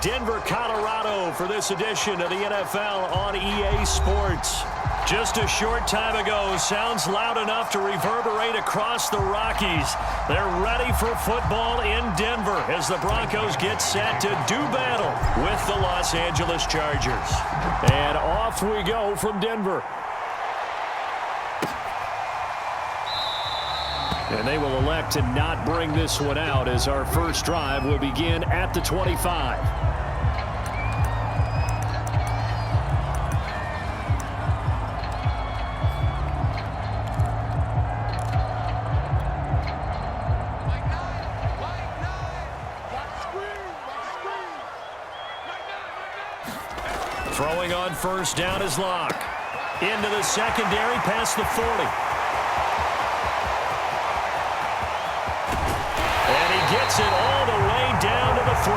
Denver, Colorado for this edition of the NFL on EA Sports. Just a short time ago, sounds loud enough to reverberate across the Rockies. They're ready for football in Denver as the Broncos get set to do battle with the Los Angeles Chargers. And off we go from Denver. And they will elect to not bring this one out as our first drive will begin at the 25. Throwing on first down is Locke. Into the secondary past the 40. Gets it all the way down to the 3.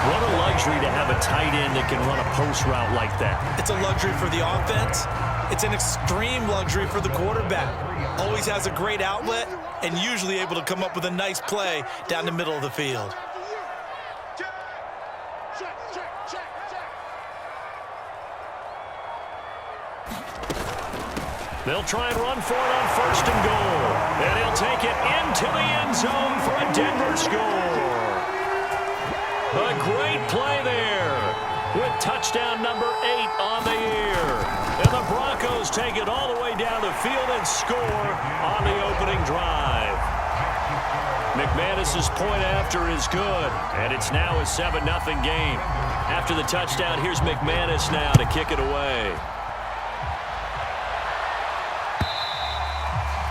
What a luxury to have a tight end that can run a post route like that. It's a luxury for the offense. It's an extreme luxury for the quarterback. Always has a great outlet and usually able to come up with a nice play down the middle of the field. They'll try and run for it on first and goal. And he'll take it into the end zone for a Denver score. A great play there with touchdown number 8 on the year. And the Broncos take it all the way down the field and score on the opening drive. McManus's point after is good, and it's now a 7-0 game. After the touchdown, here's McManus now to kick it away.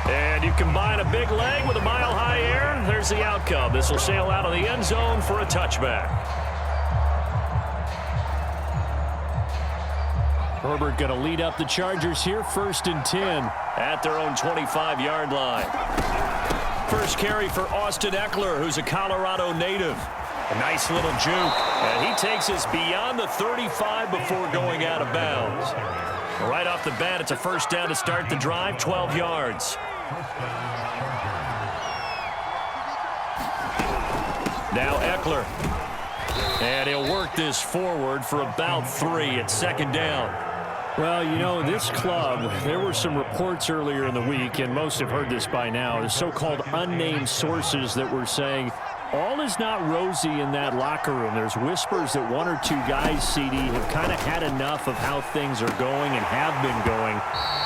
And you combine a big leg with a mile-high air, there's the outcome. This will sail out of the end zone for a touchback. Herbert going to lead up the Chargers here, 1st and 10 at their own 25-yard line. First carry for Austin Eckler, who's a Colorado native. A nice little juke, and he takes us beyond the 35 before going out of bounds. Right off the bat, it's a first down to start the drive, 12 yards. Now Eckler. And he'll work this forward for about 3 at 2nd down. Well, you know, this club, there were some reports earlier in the week, and most have heard this by now, the so-called unnamed sources that were saying all is not rosy in that locker room. There's whispers that 1 or 2 guys, CD, have kind of had enough of how things are going and have been going.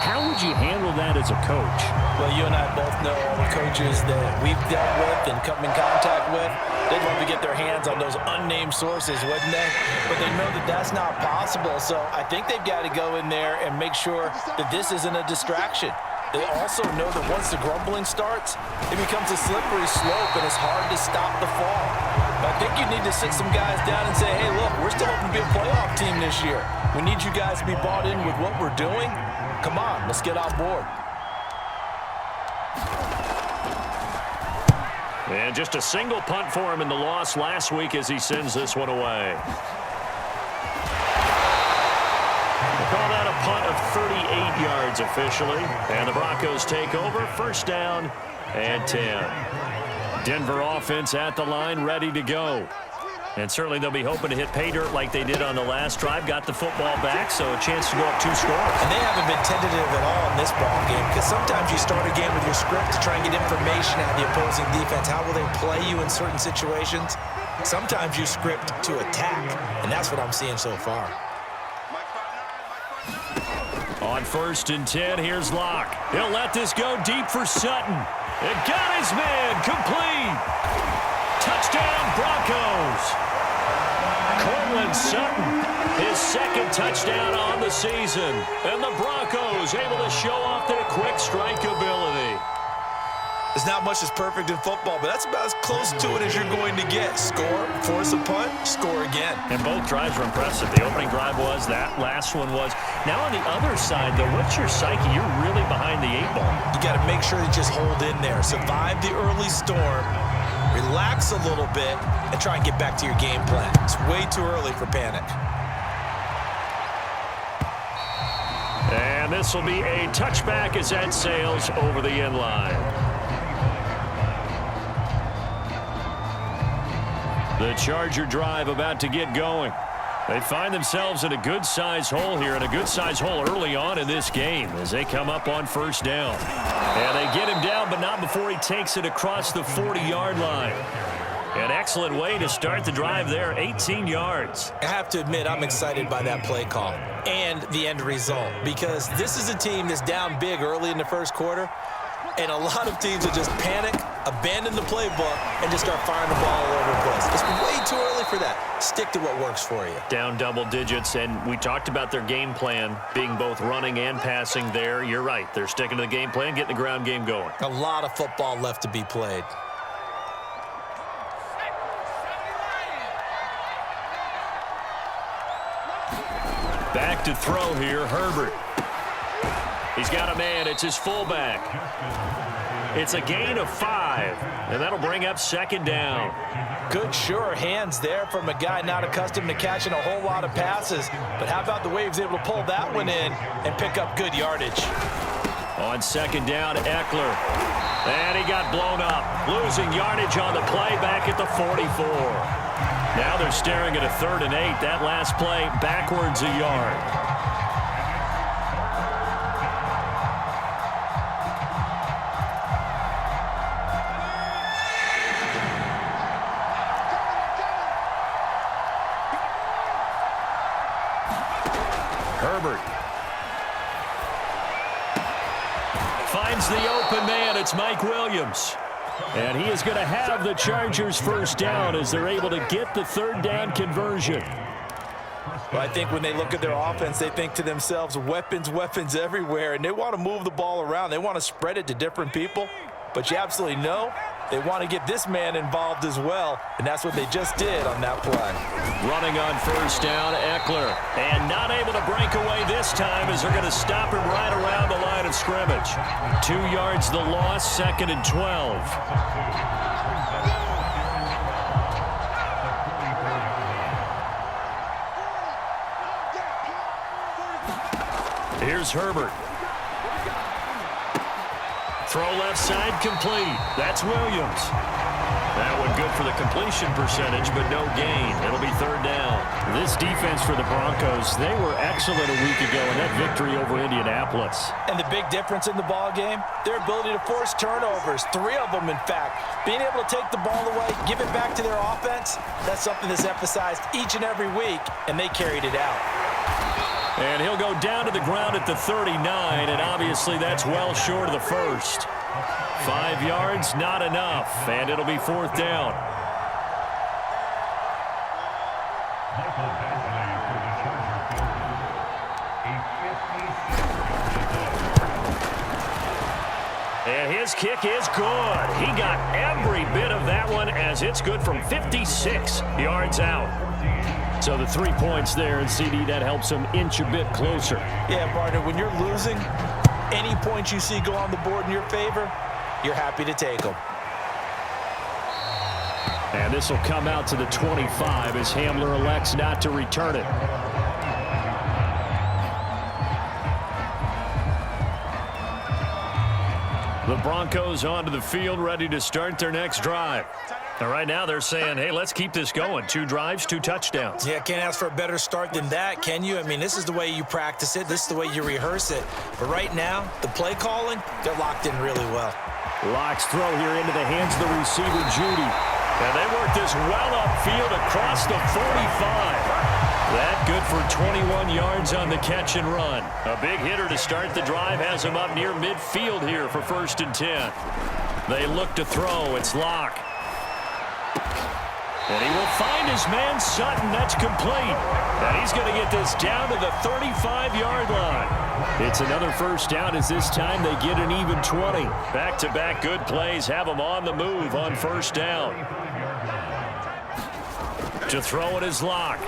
How would you handle that as a coach? Well, you and I both know all the coaches that we've dealt with and come in contact with. They'd love to get their hands on those unnamed sources, wouldn't they? But they know that that's not possible, so I think they've got to go in there and make sure that this isn't a distraction. They also know that once the grumbling starts, it becomes a slippery slope and it's hard to stop the fall. But I think you need to sit some guys down and say, hey, look, we're still hoping to be a playoff team this year. We need you guys to be bought in with what we're doing. Come on, let's get on board. And just a single punt for him in the loss last week as he sends this one away. Call that a punt of 38 yards officially. And the Broncos take over, 1st down and 10. Denver offense at the line, ready to go. And certainly they'll be hoping to hit pay dirt like they did on the last drive. Got the football back, so a chance to go up 2 scores. And they haven't been tentative at all in this ball game because sometimes you start a game with your script to try and get information out of the opposing defense. How will they play you in certain situations? Sometimes you script to attack, and that's what I'm seeing so far. On 1st and 10, here's Locke. He'll let this go deep for Sutton. It got his man complete. Touchdown, Broncos. Cortland Sutton, his 2nd touchdown on the season. And the Broncos able to show off their quick strike ability. There's not much that's perfect in football, but that's about as close to it as you're going to get. Score, force a punt, score again. And both drives were impressive. The opening drive was, that last one was. Now on the other side, though, what's your psyche? You're really behind the 8 ball. You got to make sure you just hold in there. Survive the early storm, relax a little bit, and try and get back to your game plan. It's way too early for panic. And this will be a touchback as that sails over the end line. The Charger drive about to get going. They find themselves in a good-sized hole here, and a good-sized hole early on in this game as they come up on first down. And they get him down, but not before he takes it across the 40-yard line. An excellent way to start the drive there, 18 yards. I have to admit, I'm excited by that play call and the end result, because this is a team that's down big early in the first quarter, and a lot of teams will just panic, abandon the playbook, and just start firing the ball all over the place. It's way too early for that. Stick to what works for you. Down double digits, and we talked about their game plan being both running and passing there. You're right. They're sticking to the game plan, getting the ground game going. A lot of football left to be played. Back to throw here, Herbert. He's got a man. It's his fullback. It's a gain of 5, and that'll bring up second down. Good, sure hands there from a guy not accustomed to catching a whole lot of passes. But how about the way he was able to pull that one in and pick up good yardage? On second down, Eckler. And he got blown up. Losing yardage on the play back at the 44. Now they're staring at a 3rd and 8. That last play backwards a yard. Herbert finds the open man. It's Mike Williams. And he is going to have the Chargers first down as they're able to get the 3rd down conversion. Well, I think when they look at their offense, they think to themselves, weapons, weapons everywhere, and they want to move the ball around. They want to spread it to different people. But you absolutely know they want to get this man involved as well, and that's what they just did on that play. Running on first down, Eckler. And not able to break away this time as they're going to stop him right around the line of scrimmage. 2 yards the loss, 2nd and 12. Here's Herbert. Throw left side complete. That's Williams. That one good for the completion percentage, but no gain. It'll be 3rd down. This defense for the Broncos, they were excellent a week ago in that victory over Indianapolis. And the big difference in the ball game, their ability to force turnovers, 3 of them in fact. Being able to take the ball away, give it back to their offense, that's something that's emphasized each and every week, and they carried it out. And he'll go down to the ground at the 39, and obviously that's well short of the first. 5 yards, not enough, and it'll be 4th down. And his kick is good. He got every bit of that one as it's good from 56 yards out. So the 3 points there, and CD, that helps him inch a bit closer. Yeah, partner, when you're losing, any points you see go on the board in your favor, you're happy to take them. And this will come out to the 25 as Hamler elects not to return it. The Broncos onto the field, ready to start their next drive. And right now they're saying, hey, let's keep this going. 2 drives, 2 touchdowns. Yeah, can't ask for a better start than that, can you? I mean, this is the way you practice it. This is the way you rehearse it. But right now, the play calling, they're locked in really well. Locks throw here into the hands of the receiver, Judy. And they work this well upfield across the 45. That good for 21 yards on the catch and run. A big hitter to start the drive has him up near midfield here for 1st and 10. They look to throw. It's Locke. And he will find his man, Sutton. That's complete. And he's going to get this down to the 35-yard line. It's another first down as this time they get an even 20. Back-to-back good plays have them on the move on first down. To throw it is Locke.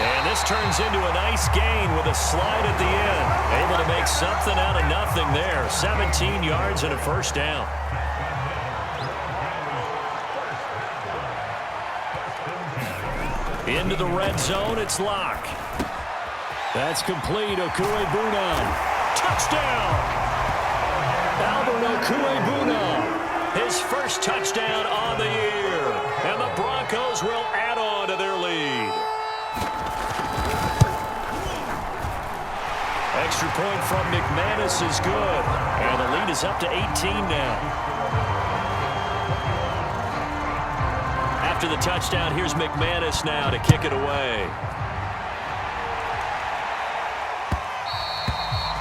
And this turns into a nice gain with a slide at the end. Able to make something out of nothing there. 17 yards and a first down. Into the red zone, it's Locke. That's complete. Okuegbuna. Touchdown! Albert Okuegbuna. his first touchdown on the year. And the Broncos will add on to their lead. Extra point from McManus is good. And the lead is up to 18 now. After the touchdown, here's McManus now to kick it away.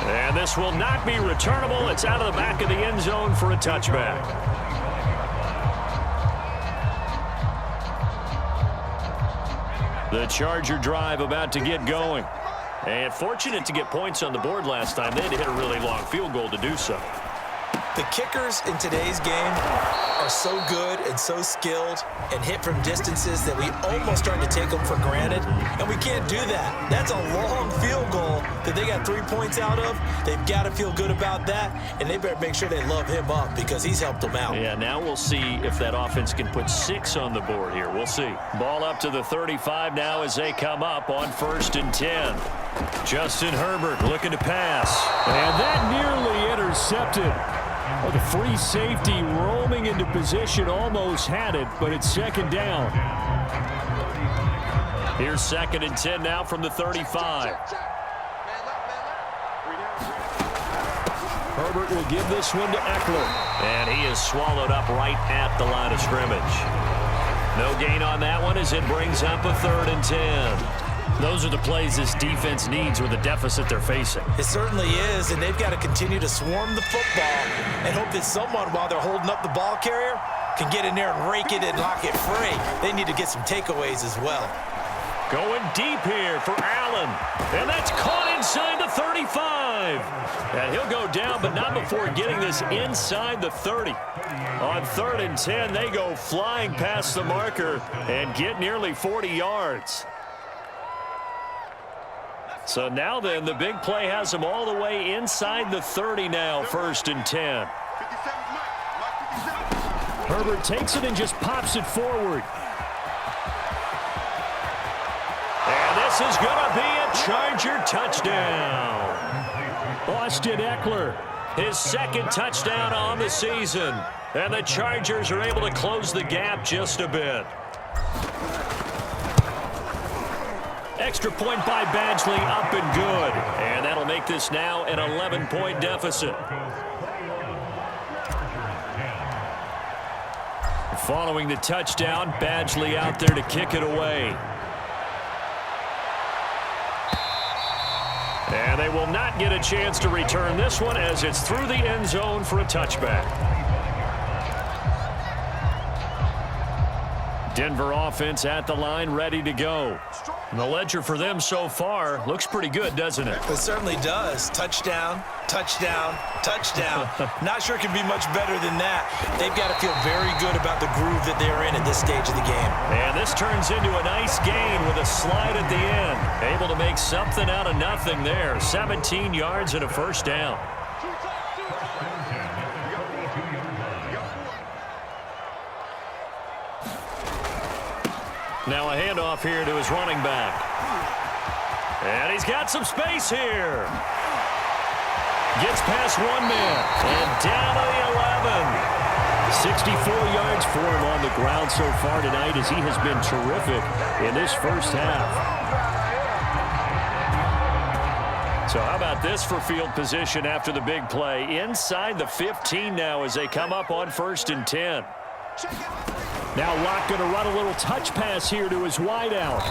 And this will not be returnable. It's out of the back of the end zone for a touchback. The Charger drive about to get going. And fortunate to get points on the board last time. They had to hit a really long field goal to do so. The kickers in today's game are so good and so skilled and hit from distances that we almost start to take them for granted, and we can't do that. That's a long field goal that they got 3 points out of. They've got to feel good about that, and they better make sure they love him up because he's helped them out. Yeah, now we'll see if that offense can put 6 on the board here. We'll see. Ball up to the 35 now as they come up on 1st and 10. Justin Herbert looking to pass. And that nearly intercepted. Well, the free safety roaming into position almost had it, but it's 2nd down. Here's 2nd and 10 now from the 35. Herbert will give this one to Eckler. And he is swallowed up right at the line of scrimmage. No gain on that one as it brings up a 3rd and 10. Those are the plays this defense needs with the deficit they're facing. It certainly is, and they've got to continue to swarm the football and hope that someone, while they're holding up the ball carrier, can get in there and rake it and lock it free. They need to get some takeaways as well. Going deep here for Allen. And that's caught inside the 35. And he'll go down, but not before getting this inside the 30. On 3rd and 10, they go flying past the marker and get nearly 40 yards. So now then, the big play has them all the way inside the 30 now, 1st and 10. Herbert takes it and just pops it forward. And this is going to be a Charger touchdown. Austin Eckler. His 2nd touchdown on the season. And the Chargers are able to close the gap just a bit. Extra point by Badgley, up and good. And that'll make this now an 11-point deficit. Following the touchdown, Badgley out there to kick it away. And they will not get a chance to return this one as it's through the end zone for a touchback. Denver offense at the line, ready to go. And the ledger for them so far looks pretty good, doesn't it? It certainly does. Touchdown, touchdown, touchdown. Not sure it can be much better than that. They've got to feel very good about the groove that they're in at this stage of the game. And this turns into a nice gain with a slide at the end. Able to make something out of nothing there. 17 yards and a 1st down. Now a handoff here to his running back. And he's got some space here. Gets past one man. And down to the 11. 64 yards for him on the ground so far tonight as he has been terrific in this first half. So how about this for field position after the big play? Inside the 15 now as they come up on 1st and 10. Now Locke going to run a little touch pass here to his wideout.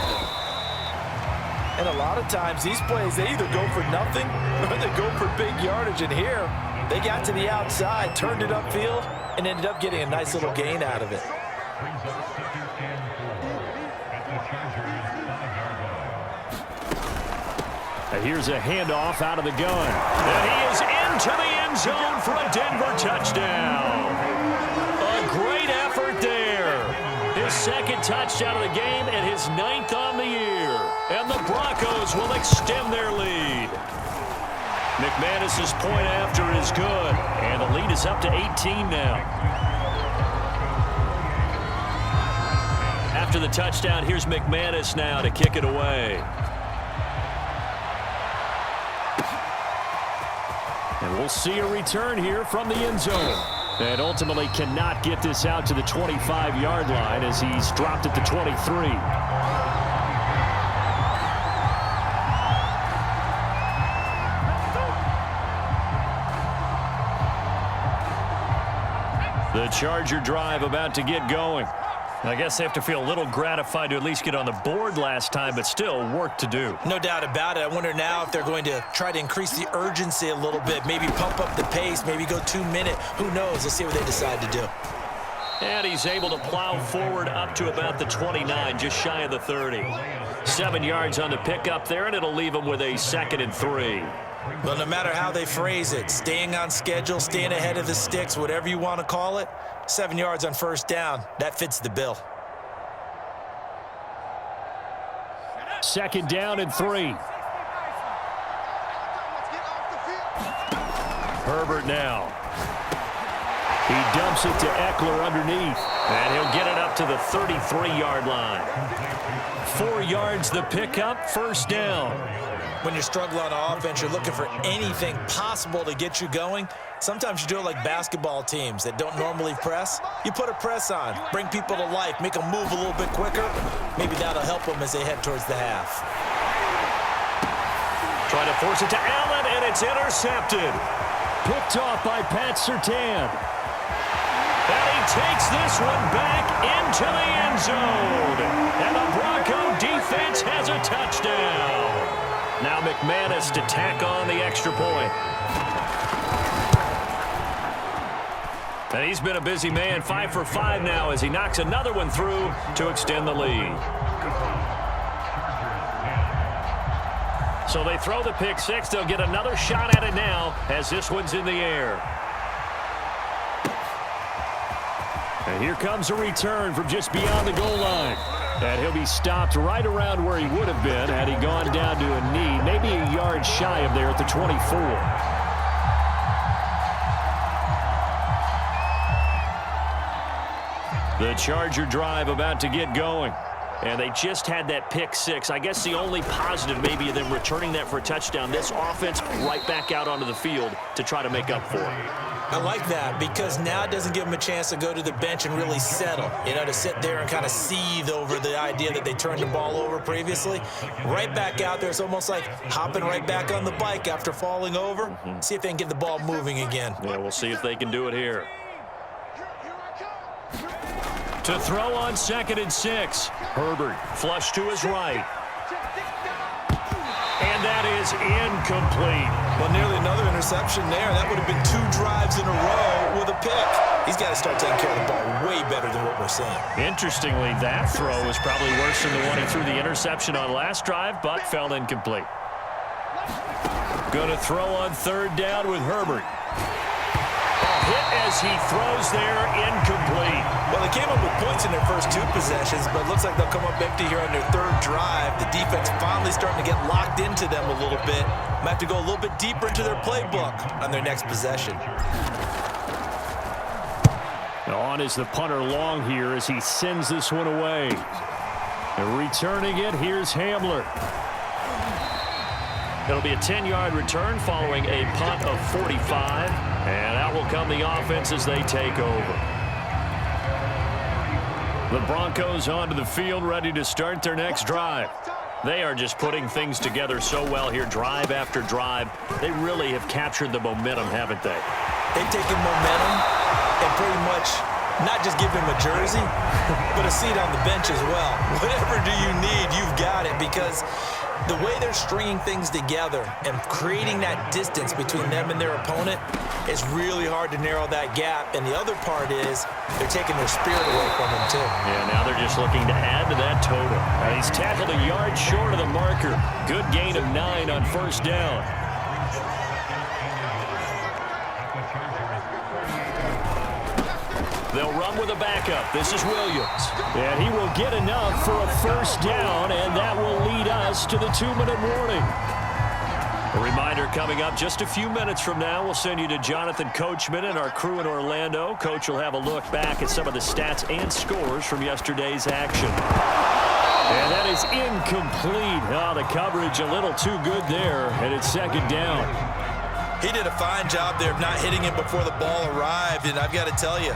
And a lot of times these plays, they either go for nothing or they go for big yardage. And here, they got to the outside, turned it upfield, and ended up getting a nice little gain out of it. And here's a handoff out of the gun. And he is into the end zone for a Denver touchdown. A great effort there. His 2nd touchdown of the game and his 9th on the year. And the Broncos will extend their lead. McManus's point after is good. And the lead is up to 18 now. After the touchdown, here's McManus now to kick it away. And we'll see a return here from the end zone. And ultimately cannot get this out to the 25-yard line as he's dropped at the 23. The Charger drive about to get going. I guess they have to feel a little gratified to at least get on the board last time, but still work to do. No doubt about it. I wonder now if they're going to try to increase the urgency a little bit, maybe pump up the pace, maybe go 2-minute. Who knows? Let's see what they decide to do. And he's able to plow forward up to about the 29, just shy of the 30. 7 yards on the pickup there, and it'll leave him with a 2nd and 3. Well, no matter how they phrase it, staying on schedule, staying ahead of the sticks, whatever you want to call it, 7 yards on first down, that fits the bill. 2nd down and 3. Herbert now. He dumps it to Eckler underneath. And he'll get it up to the 33-yard line. 4 yards the pickup, first down. When you're struggling on offense, you're looking for anything possible to get you going. Sometimes you do it like basketball teams that don't normally press. You put a press on, bring people to life, make them move a little bit quicker. Maybe that'll help them as they head towards the half. Trying to force it to Allen, and it's intercepted. Picked off by Pat Surtain. And he takes this one back into the end zone. And the Bronco defense has a touchdown. Now McManus to tack on the extra point. And he's been a busy man, 5 for 5 now as he knocks another one through to extend the lead. So they throw the pick six. They'll get another shot at it now as this one's in the air. And here comes a return from just beyond the goal line. And he'll be stopped right around where he would have been had he gone down to a knee, maybe a yard shy of there at the 24. The Charger drive about to get going. And they just had that pick six. I guess the only positive maybe of them returning that for a touchdown. This offense right back out onto the field to try to make up for it. I like that because now it doesn't give them a chance to go to the bench and really settle, to sit there and kind of seethe over the idea that they turned the ball over previously. Right back out there, it's almost like hopping right back on the bike after falling over. See if they can get the ball moving again. Yeah, we'll see if they can do it here. To throw on 2nd and 6. Herbert flush to his right. And that is incomplete. Well, nearly another interception there. That would have been 2 drives in a row with a pick. He's got to start taking care of the ball way better than what we're seeing. Interestingly, that throw was probably worse than the one he threw the interception on last drive, but fell incomplete. Going to throw on 3rd down with Herbert. Hit as he throws there, incomplete. Well, they came up with points in their first 2 possessions, but it looks like they'll come up empty here on their 3rd drive. The defense finally starting to get locked into them a little bit. Might have to go a little bit deeper into their playbook on their next possession. On is the punter long here as he sends this one away. And returning it, here's Hamler. It'll be a 10-yard return following a punt of 45. And out will come the offense as they take over. The Broncos onto the field ready to start their next drive. They are just putting things together so well here, drive after drive. They really have captured the momentum, haven't they? They've taken momentum and pretty much not just give him a jersey, but a seat on the bench as well. Whatever do you need, you've got it, because the way they're stringing things together and creating that distance between them and their opponent, it's really hard to narrow that gap. And the other part is they're taking their spirit away from them, too. Yeah, now they're just looking to add to that total. And he's tackled a yard short of the marker. Good gain of 9 on 1st down. They'll run with a backup. This is Williams. And he will get enough for a 1st down, and that will lead us to the 2-minute warning. A reminder coming up just a few minutes from now. We'll send you to Jonathan Coachman and our crew in Orlando. Coach will have a look back at some of the stats and scores from yesterday's action. And that is incomplete. Oh, the coverage a little too good there, and it's 2nd down. He did a fine job there of not hitting it before the ball arrived, and I've got to tell you,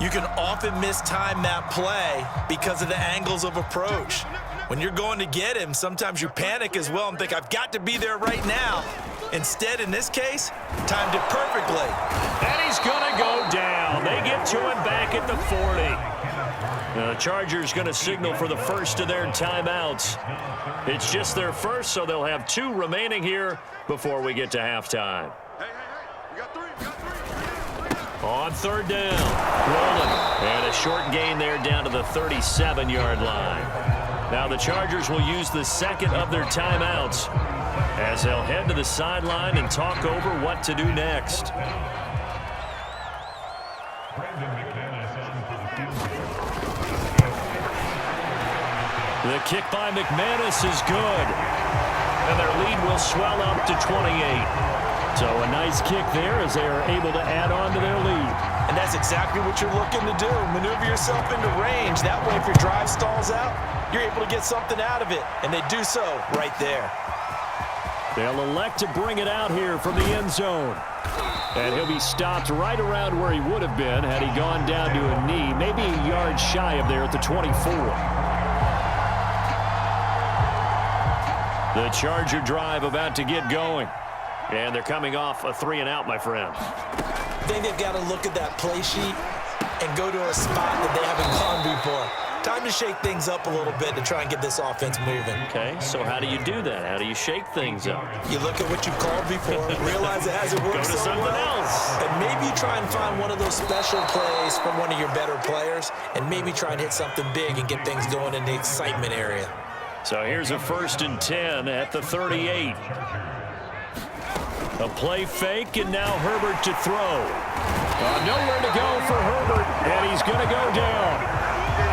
you can often mistime that play because of the angles of approach. When you're going to get him, sometimes you panic as well and think, I've got to be there right now. Instead, in this case, timed it perfectly. And he's going to go down. They get to him back at the 40. The Chargers going to signal for the first of their timeouts. It's just their first, so they'll have 2 remaining here before we get to halftime. Hey, we got 3. On 3rd down, rolling. And a short gain there down to the 37-yard line. Now the Chargers will use the second of their timeouts as they'll head to the sideline and talk over what to do next. The kick by McManus is good. And their lead will swell up to 28. So a nice kick there as they are able to add on to their lead. And that's exactly what you're looking to do. Maneuver yourself into range. That way, if your drive stalls out, you're able to get something out of it. And they do so right there. They'll elect to bring it out here from the end zone. And he'll be stopped right around where he would have been had he gone down to a knee, maybe a yard shy of there at the 24. The Charger drive about to get going. And they're coming off a 3-and-out, my friend. I think they've got to look at that play sheet and go to a spot that they haven't gone before. Time to shake things up a little bit to try and get this offense moving. Okay, so how do you do that? How do you shake things up? You look at what you've called before, realize it hasn't worked so well, and maybe you try and find one of those special plays from one of your better players, and maybe try and hit something big and get things going in the excitement area. So here's a 1st and 10 at the 38. A play fake, and now Herbert to throw. Nowhere to go for Herbert, and he's going to go down.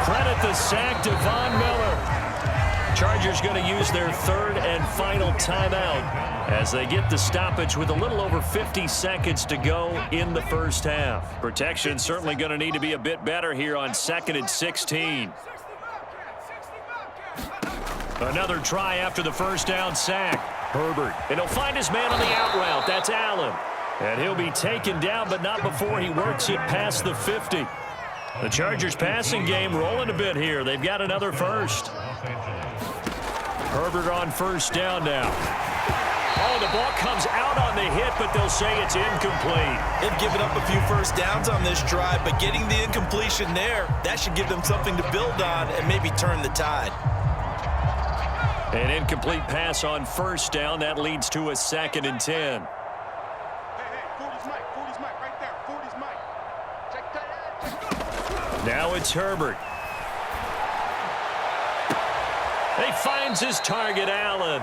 Credit the sack to Von Miller. Chargers going to use their 3rd and final timeout as they get the stoppage with a little over 50 seconds to go in the first half. Protection certainly going to need to be a bit better here on 2nd and 16. Another try after the first down sack. Herbert, and he'll find his man on the out route. That's Allen. And he'll be taken down, but not before he works it past the 50. The Chargers passing game rolling a bit here. They've got another first. Herbert on 1st down now. Oh, the ball comes out on the hit, but they'll say it's incomplete. They've given up a few first downs on this drive, but getting the incompletion there, that should give them something to build on and maybe turn the tide. An incomplete pass on 1st down. That leads to a 2nd and 10. Hey, 40's Mike, right there. 40's Mike. Check that. Now it's Herbert. He finds his target, Allen.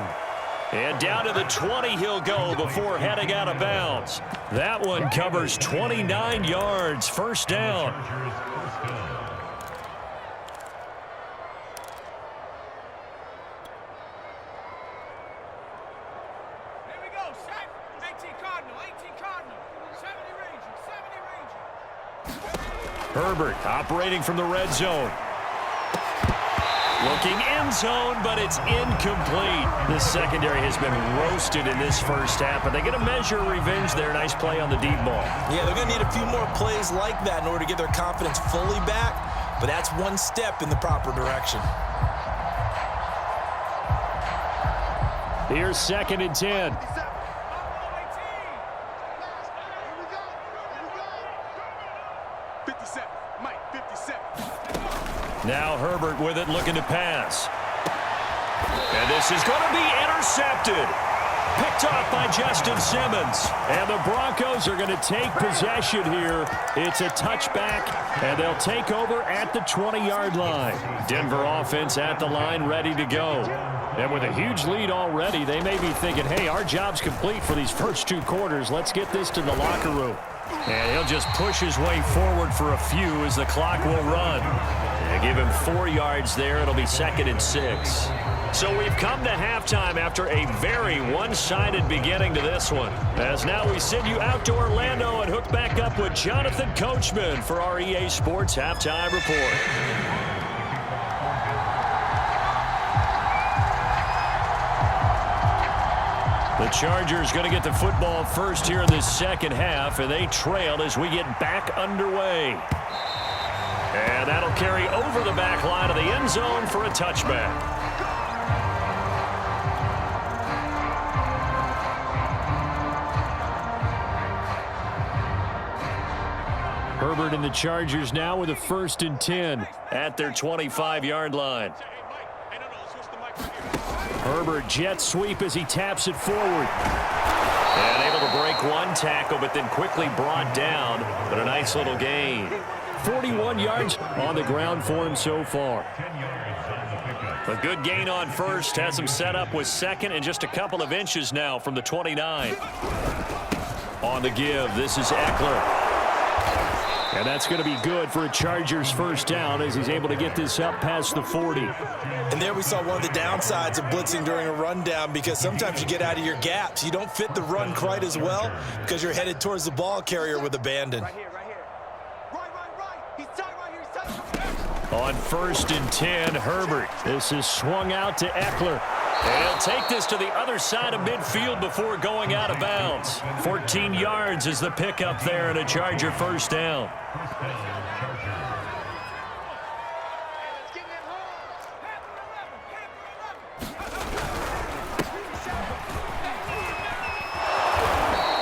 And down to the 20 he'll go before heading out of bounds. That one covers 29 yards. 1st down. Herbert operating from the red zone. Looking end zone, but it's incomplete. The secondary has been roasted in this first half, but they get a measure of revenge there. Nice play on the deep ball. Yeah, they're going to need a few more plays like that in order to get their confidence fully back, but that's one step in the proper direction. Here's 2nd and 10. Now Herbert with it, looking to pass. And this is going to be intercepted. Picked off by Justin Simmons. And the Broncos are going to take possession here. It's a touchback, and they'll take over at the 20-yard line. Denver offense at the line, ready to go. And with a huge lead already, they may be thinking, hey, our job's complete for these first 2 quarters. Let's get this to the locker room. And he'll just push his way forward for a few as the clock will run. And give him 4 yards there. It'll be 2nd and 6. So we've come to halftime after a very one-sided beginning to this one. As now we send you out to Orlando and hook back up with Jonathan Coachman for our EA Sports Halftime Report. The Chargers going to get the football first here in this second half, and they trail as we get back underway. And that'll carry over the back line of the end zone for a touchback. Herbert and the Chargers now with a 1st and 10 at their 25-yard line. Herbert jet sweep as he taps it forward. And able to break one tackle, but then quickly brought down. But a nice little gain. 41 yards on the ground for him so far. A good gain on first. Has him set up with second and just a couple of inches now from the 29. On the give, this is Eckler. And that's going to be good for a Chargers first down as he's able to get this up past the 40. And there we saw one of the downsides of blitzing during a rundown, because sometimes you get out of your gaps. You don't fit the run quite as well because you're headed towards the ball carrier with abandon. Right here, right here. Right. He's tight right here. He's tight. On 1st and 10, Herbert. This is swung out to Eckler. And he'll take this to the other side of midfield before going out of bounds. 14 yards is the pickup there and a Charger first down.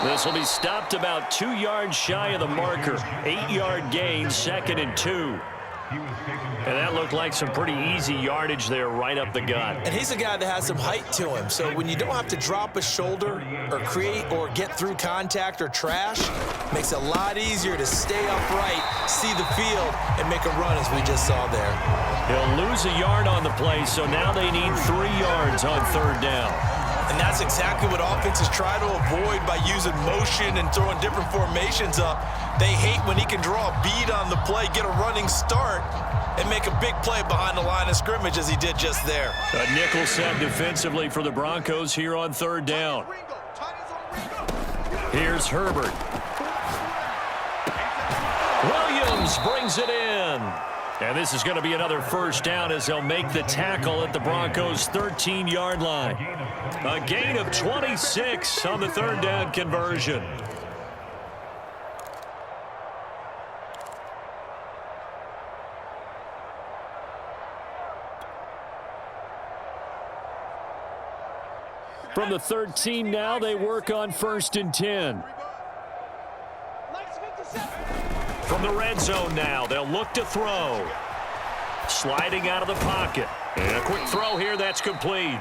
This will be stopped about 2 yards shy of the marker. 8-yard gain, 2nd and 2. And that looked like some pretty easy yardage there right up the gut. And he's a guy that has some height to him. So when you don't have to drop a shoulder or create or get through contact or trash, makes it a lot easier to stay upright, see the field, and make a run as we just saw there. He'll lose a yard on the play, so now they need 3 yards on 3rd down. And that's exactly what offenses try to avoid by using motion and throwing different formations up. They hate when he can draw a bead on the play, get a running start, and make a big play behind the line of scrimmage as he did just there. A nickel set defensively for the Broncos here on 3rd down. Here's Herbert. Williams brings it in. And this is going to be another first down as they'll make the tackle at the Broncos' 13-yard line. A gain of 26 on the 3rd down conversion. From the 13 now, they work on 1st and 10. From the red zone now, they'll look to throw. Sliding out of the pocket. And a quick throw here, that's complete.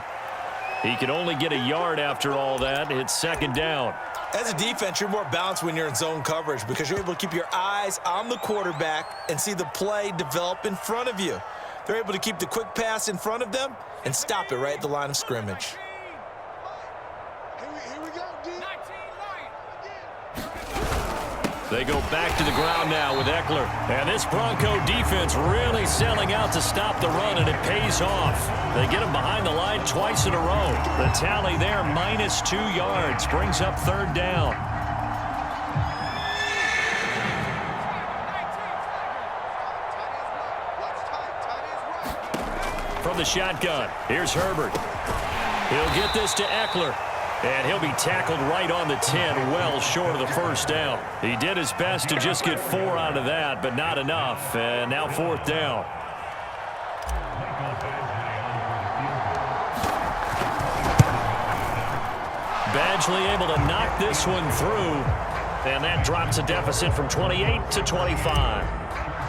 He can only get a yard after all that. It's 2nd down. As a defense, you're more balanced when you're in zone coverage because you're able to keep your eyes on the quarterback and see the play develop in front of you. They're able to keep the quick pass in front of them and stop it right at the line of scrimmage. Here we go, D. They go back to the ground now with Eckler. And this Bronco defense really selling out to stop the run, and it pays off. They get him behind the line twice in a row. The tally there, -2 yards, brings up 3rd down. From the shotgun, here's Herbert. He'll get this to Eckler. And he'll be tackled right on the 10, well short of the first down. He did his best to just get 4 out of that, but not enough. And now 4th down. Badgley able to knock this one through. And that drops a deficit from 28 to 25.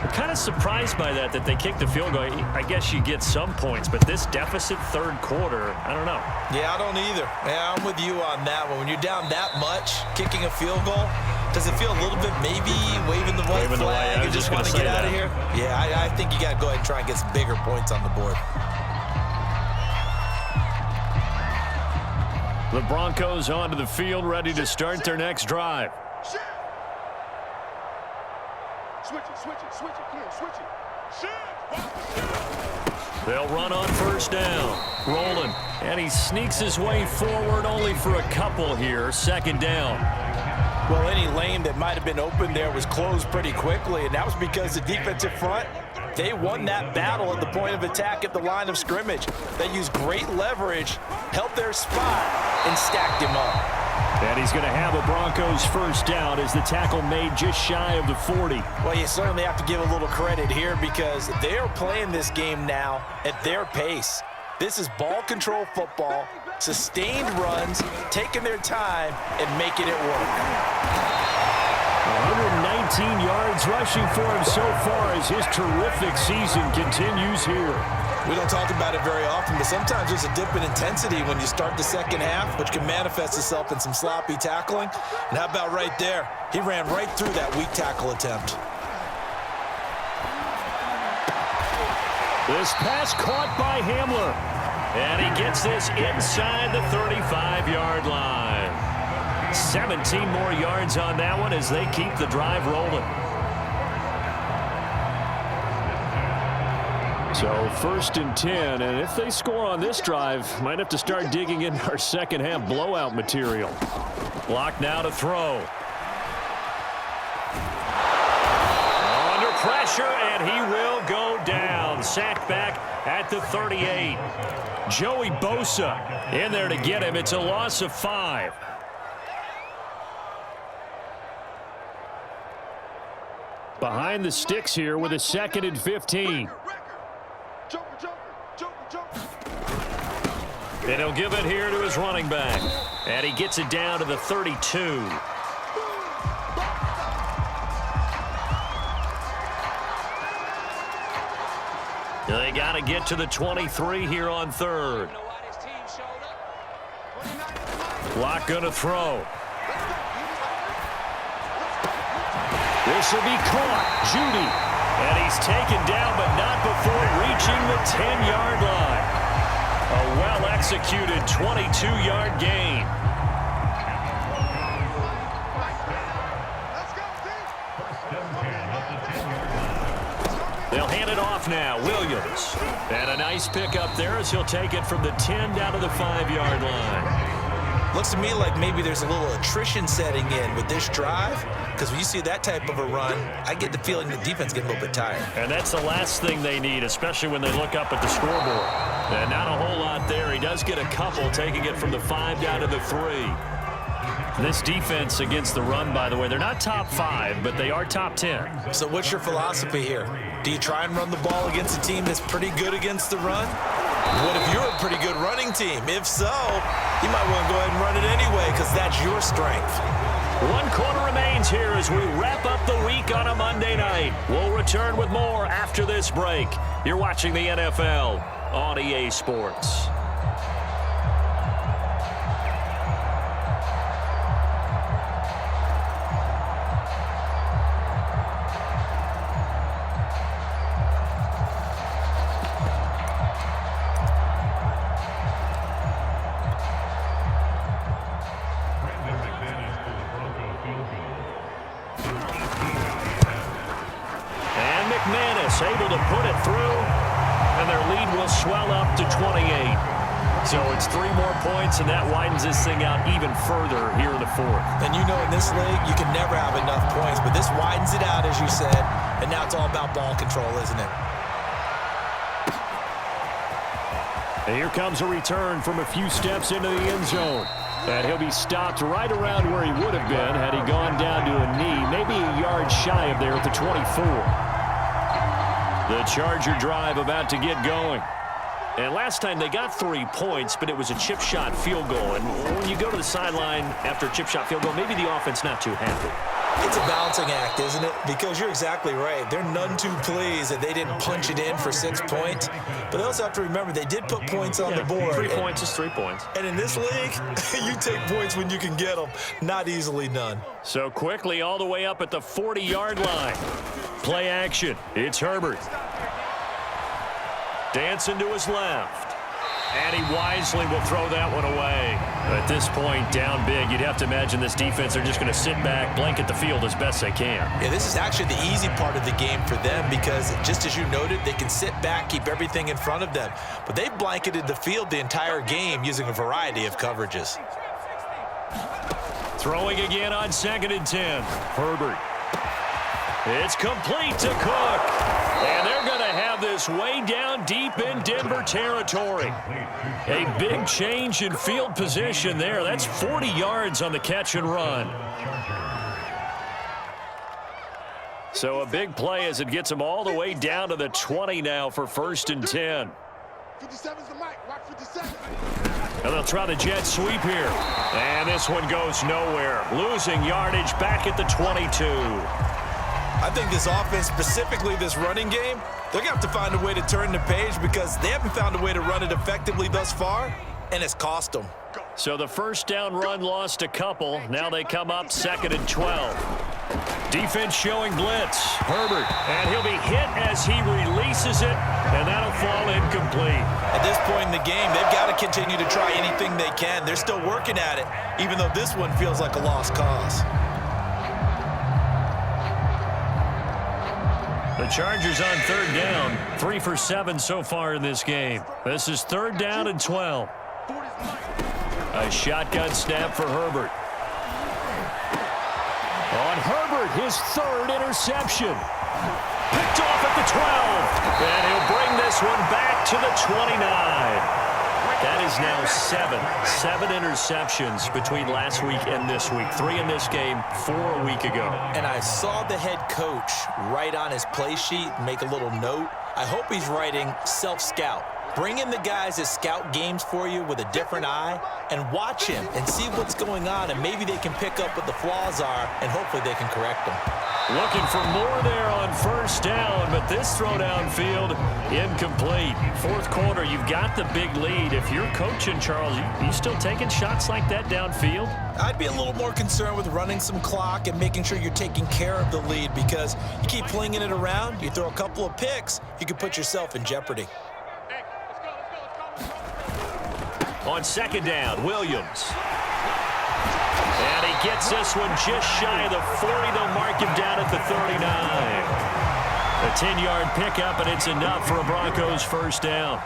I'm kind of surprised by that they kicked the field goal. I guess you get some points, but this deficit 3rd quarter, I don't know. Yeah, I don't either. Yeah, I'm with you on that one. When you're down that much, kicking a field goal, does it feel a little bit maybe waving the white flag and just want to get out of here? Yeah, I think you got to go ahead and try and get some bigger points on the board. The Broncos onto the field, ready to start their next drive. Switch it. Come on, switch it. They'll run on 1st down. Rolling. And he sneaks his way forward only for a couple here. 2nd down. Well, any lane that might have been open there was closed pretty quickly, and that was because the defensive front They won that battle at the point of attack at the line of scrimmage. They used great leverage, held their spot, and stacked him up. And he's going to have a Broncos first down as the tackle made just shy of the 40. Well, you certainly have to give a little credit here because they are playing this game now at their pace. This is ball control football, sustained runs, taking their time, and making it work. 119 yards rushing for him so far as his terrific season continues here. We don't talk about it very often, but sometimes there's a dip in intensity when you start the second half, which can manifest itself in some sloppy tackling. And how about right there? He ran right through that weak tackle attempt. This pass caught by Hamler. And he gets this inside the 35-yard line. 17 more yards on that one as they keep the drive rolling. So 1st and 10, and if they score on this drive, might have to start digging in our second half blowout material. Block now to throw. Under pressure, and he will go down. Sacked back at the 38. Joey Bosa in there to get him. It's a loss of 5. Behind the sticks here with a 2nd and 15. And he'll give it here to his running back. And he gets it down to the 32. They got to get to the 23 here on 3rd. Lock going to throw. This will be caught. Judy. And he's taken down, but not before reaching the 10-yard line. A well-executed 22-yard gain. They'll hand it off now. Williams. And a nice pick up there as he'll take it from the 10 down to the 5-yard line. Looks to me like maybe there's a little attrition setting in with this drive, because when you see that type of a run, I get the feeling the defense getting a little bit tired. And that's the last thing they need, especially when they look up at the scoreboard. And not a whole lot there. He does get a couple, taking it from the 5 down to the 3. This defense against the run, by the way, they're not top 5, but they are top 10. So what's your philosophy here? Do you try and run the ball against a team that's pretty good against the run? What if you're a pretty good running team? If so, you might want to go ahead and run it anyway because that's your strength. 1 quarter remains here as we wrap up the week on a Monday night. We'll return with more after this break. You're watching the NFL on EA Sports. Able to put it through, and their lead will swell up to 28. So it's 3 more points, and that widens this thing out even further here in the 4th. And you know in this league, you can never have enough points, but this widens it out, as you said, and now it's all about ball control, isn't it? And here comes a return from a few steps into the end zone. And he'll be stopped right around where he would have been had he gone down to a knee, maybe a yard shy of there at the 24. The Charger drive about to get going. And last time they got 3 points, but it was a chip shot field goal. And when you go to the sideline after a chip shot field goal, maybe the offense not too happy. It's a balancing act, isn't it? Because you're exactly right. They're none too pleased that they didn't punch it in for 6 points. But they also have to remember they did put points on the board. 3 points is 3 points. And in this league, you take points when you can get them. Not easily done. So quickly all the way up at the 40-yard line. Play action. It's Herbert. Dancing to his left. And he wisely will throw that one away. At this point, down big, you'd have to imagine this defense are just going to sit back, blanket the field as best they can. Yeah, this is actually the easy part of the game for them because, just as you noted, they can sit back, keep everything in front of them. But they've blanketed the field the entire game using a variety of coverages. Throwing again on 2nd and 10. Herbert. It's complete to Cook. And they're going to this way down deep in Denver territory. A big change in field position there. That's 40 yards on the catch and run. So a big play as it gets them all the way down to the 20 now for 1st and 10. 57's the mic. Rock 57. And they'll try the jet sweep here. And this one goes nowhere. Losing yardage back at the 22. I think this offense, specifically this running game, they're going to have to find a way to turn the page because they haven't found a way to run it effectively thus far, and it's cost them. So the first down run lost a couple. Now they come up 2nd and 12. Defense showing blitz. Herbert, and he'll be hit as he releases it, and that'll fall incomplete. At this point in the game, they've got to continue to try anything they can. They're still working at it, even though this one feels like a lost cause. The Chargers on 3rd down, 3 for 7 so far in this game. This is 3rd down and 12. A shotgun snap for Herbert. On Herbert, his 3rd interception. Picked off at the 12. And he'll bring this one back to the 29. That is now 7 interceptions between last week and this week. 3 in this game, 4 a week ago. And I saw the head coach write on his play sheet, make a little note. I hope he's writing self-scout. Bring in the guys that scout games for you with a different eye and watch him and see what's going on, and maybe they can pick up what the flaws are, and hopefully they can correct them. Looking for more there on 1st down, but this throw downfield incomplete. 4th quarter, you've got the big lead. If you're coaching, Charles, you still taking shots like that downfield? I'd be a little more concerned with running some clock and making sure you're taking care of the lead, because you keep flinging it around, you throw a couple of picks, you can put yourself in jeopardy. On 2nd down, Williams. And he gets this one just shy of the 40. They'll mark him down at the 39. A 10-yard pickup, and it's enough for a Broncos 1st down.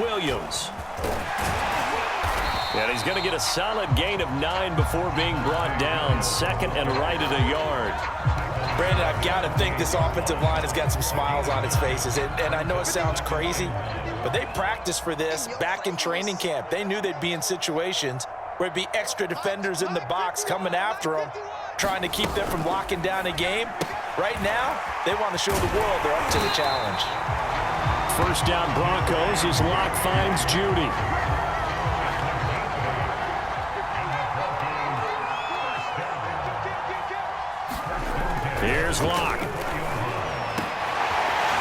Williams. And he's going to get a solid gain of 9 before being brought down. 2nd and right at a yard. Brandon, I've got to think this offensive line has got some smiles on its faces. And I know it sounds crazy, but they practiced for this back in training camp. They knew they'd be in situations where it'd be extra defenders in the box coming after them, trying to keep them from locking down a game. Right now, they want to show the world they're up to the challenge. 1st down Broncos as Locke finds Judy. Here's Locke.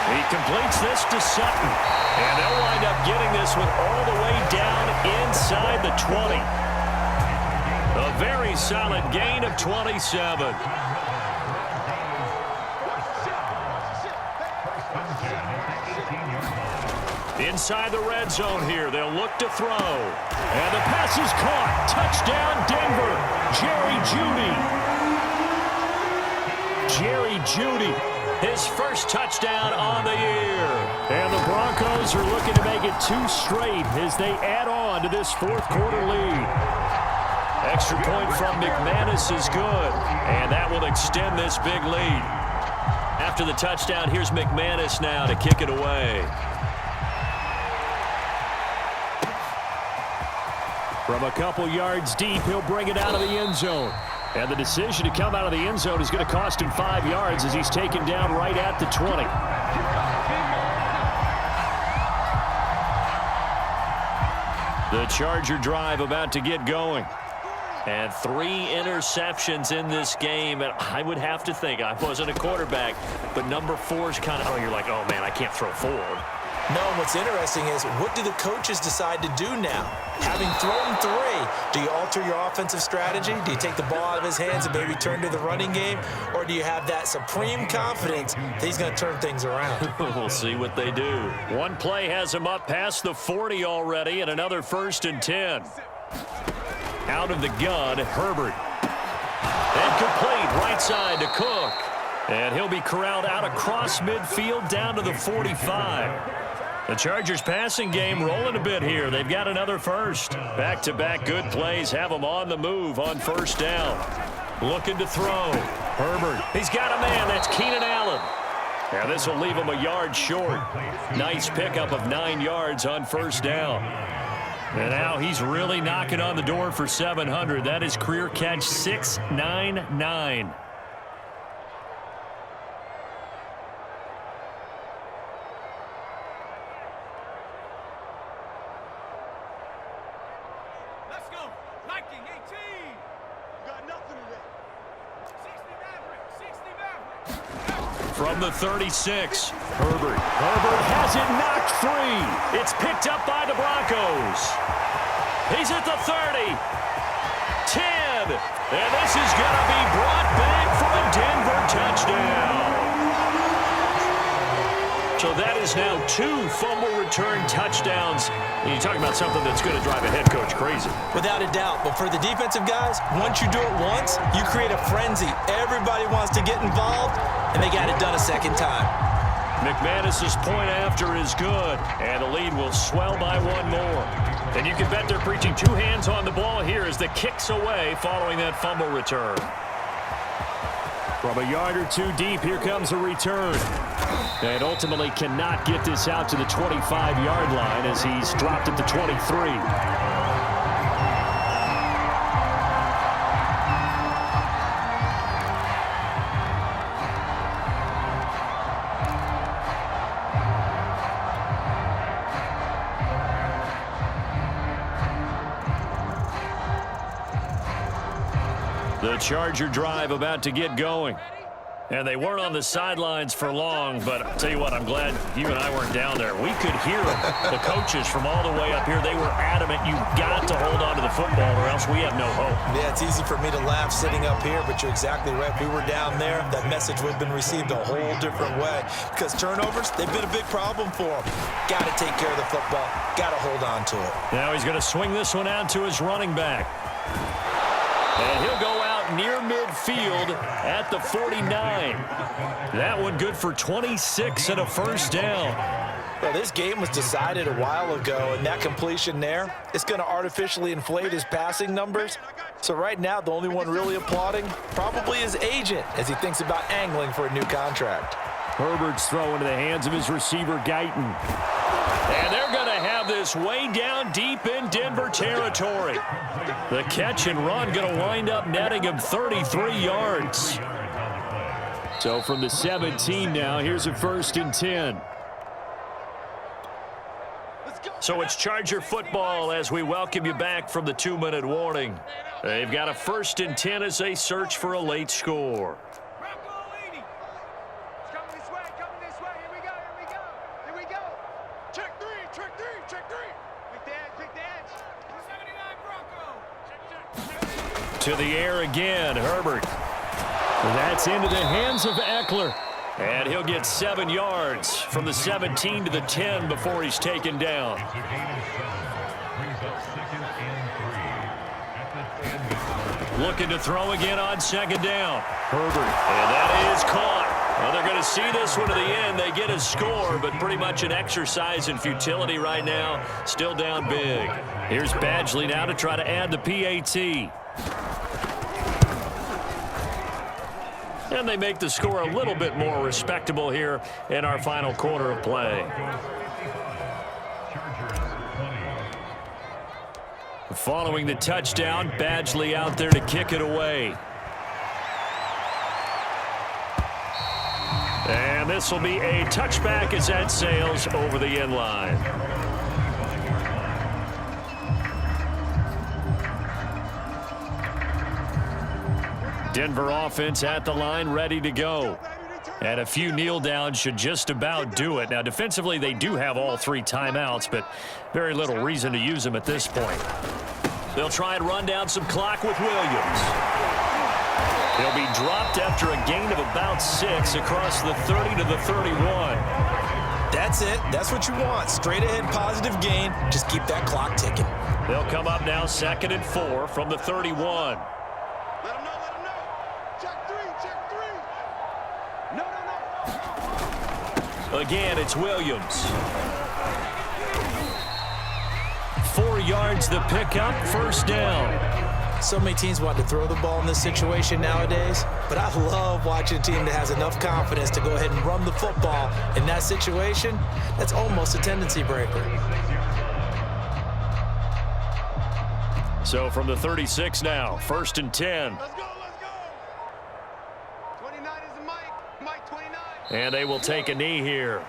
He completes this to Sutton. And they'll wind up getting this one all the way down inside the 20. A very solid gain of 27. Inside the red zone here, they'll look to throw. And the pass is caught. Touchdown, Denver. Jerry Jeudy, his first touchdown on the year. And the Broncos are looking to make it 2 straight as they add on to this 4th quarter lead. Extra point from McManus is good, and that will extend this big lead. After the touchdown, here's McManus now to kick it away. From a couple yards deep, he'll bring it out of the end zone. And the decision to come out of the end zone is going to cost him 5 yards as he's taken down right at the 20. The Charger drive about to get going. And 3 interceptions in this game. And I would have to think, I wasn't a quarterback, but number 4 is kind of, you're like, oh, man, I can't throw 4. No, what's interesting is, what do the coaches decide to do now? Having thrown 3, do you alter your offensive strategy? Do you take the ball out of his hands and maybe turn to the running game? Or do you have that supreme confidence that he's going to turn things around? We'll see what they do. One play has him up past the 40 already, and another 1st and 10. Out of the gun, Herbert. And complete right side to Cook. And he'll be corralled out across midfield down to the 45. The Chargers passing game rolling a bit here. They've got another first. Back-to-back good plays have them on the move on 1st down. Looking to throw. Herbert, he's got a man. That's Keenan Allen. Now this will leave him a yard short. Nice pickup of 9 yards on first down. And now he's really knocking on the door for 700. That is career catch 699. Let's go. Liking 18. Got nothing today. 60 Maverick. From the 36, Herbert. Herbert has it knocked free. It's picked up by the Broncos. He's at the 30. 10. And this is going to be brought back for a Denver touchdown. So that is now 2 fumble return touchdowns. You talk about something that's going to drive a head coach crazy. Without a doubt. But for the defensive guys, once you do it once, you create a frenzy. Everybody wants to get involved, and they got it done a second time. McManus's point after is good, and the lead will swell by 1 more. And you can bet they're preaching 2 hands on the ball here as the kick's away following that fumble return. From a yard or 2 deep, here comes a return. And ultimately cannot get this out to the 25-yard line as he's dropped at the 23. The Charger drive about to get going. And they weren't on the sidelines for long, but I'll tell you what, I'm glad you and I weren't down there. We could hear them. The coaches from all the way up here, they were adamant, you've got to hold on to the football or else we have no hope. Yeah, it's easy for me to laugh sitting up here, but you're exactly right. If we were down there, that message would have been received a whole different way. Because turnovers, they've been a big problem for them. Got to take care of the football. Got to hold on to it. Now he's going to swing this one out to his running back. And he'll go out near midfield at the 49. That one good for 26 and a first down. Well, this game was decided a while ago, and that completion there is going to artificially inflate his passing numbers. So right now, the only one really applauding probably his agent as he thinks about angling for a new contract. Herbert's throw into the hands of his receiver, Guyton. And they're going to have this way down deep in Denver territory. The catch and run going to wind up netting him 33 yards. So from the 17 now, here's a 1st and 10. So it's Charger football as we welcome you back from the 2-minute warning. They've got a 1st and 10 as they search for a late score. To the air again, Herbert. That's into the hands of Eckler. And he'll get 7 yards from the 17 to the 10 before he's taken down. Looking to throw again on 2nd down. Herbert. And that is caught. Well, they're going to see this one to the end. They get a score, but pretty much an exercise in futility right now. Still down big. Here's Badgley now to try to add the PAT. And they make the score a little bit more respectable here in our final quarter of play. Following the touchdown, Badgley out there to kick it away. And this will be a touchback as that sails over the end line. Denver offense at the line, ready to go. And a few kneel downs should just about do it. Now, defensively, they do have all 3 timeouts, but very little reason to use them at this point. They'll try and run down some clock with Williams. He'll be dropped after a gain of about 6 across the 30 to the 31. That's it. That's what you want. Straight ahead positive gain. Just keep that clock ticking. They'll come up now 2nd and 4 from the 31. Let him know. Check 3. No. Again, it's Williams. 4 yards the pickup, 1st down. So many teams want to throw the ball in this situation nowadays, but I love watching a team that has enough confidence to go ahead and run the football. In that situation, that's almost a tendency breaker. So from the 36 now, 1st and 10. Let's go, let's go. 29 is the Mike 29. And they will take a knee here.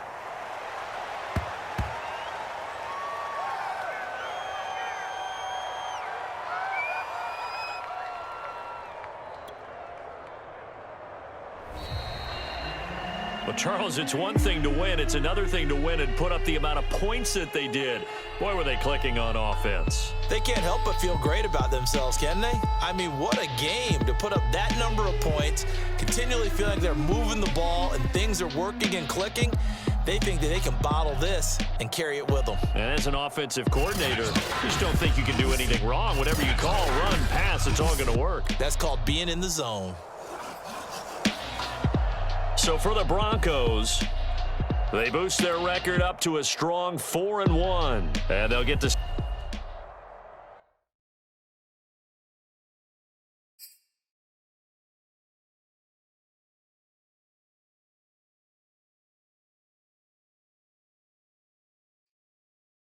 Well, Charles, it's one thing to win. It's another thing to win and put up the amount of points that they did. Boy, were they clicking on offense. They can't help but feel great about themselves, can they? I mean, what a game to put up that number of points, continually feeling like they're moving the ball and things are working and clicking. They think that they can bottle this and carry it with them. And as an offensive coordinator, you just don't think you can do anything wrong. Whatever you call, run, pass, it's all going to work. That's called being in the zone. So for the Broncos, they boost their record up to a strong 4-1. And they'll get to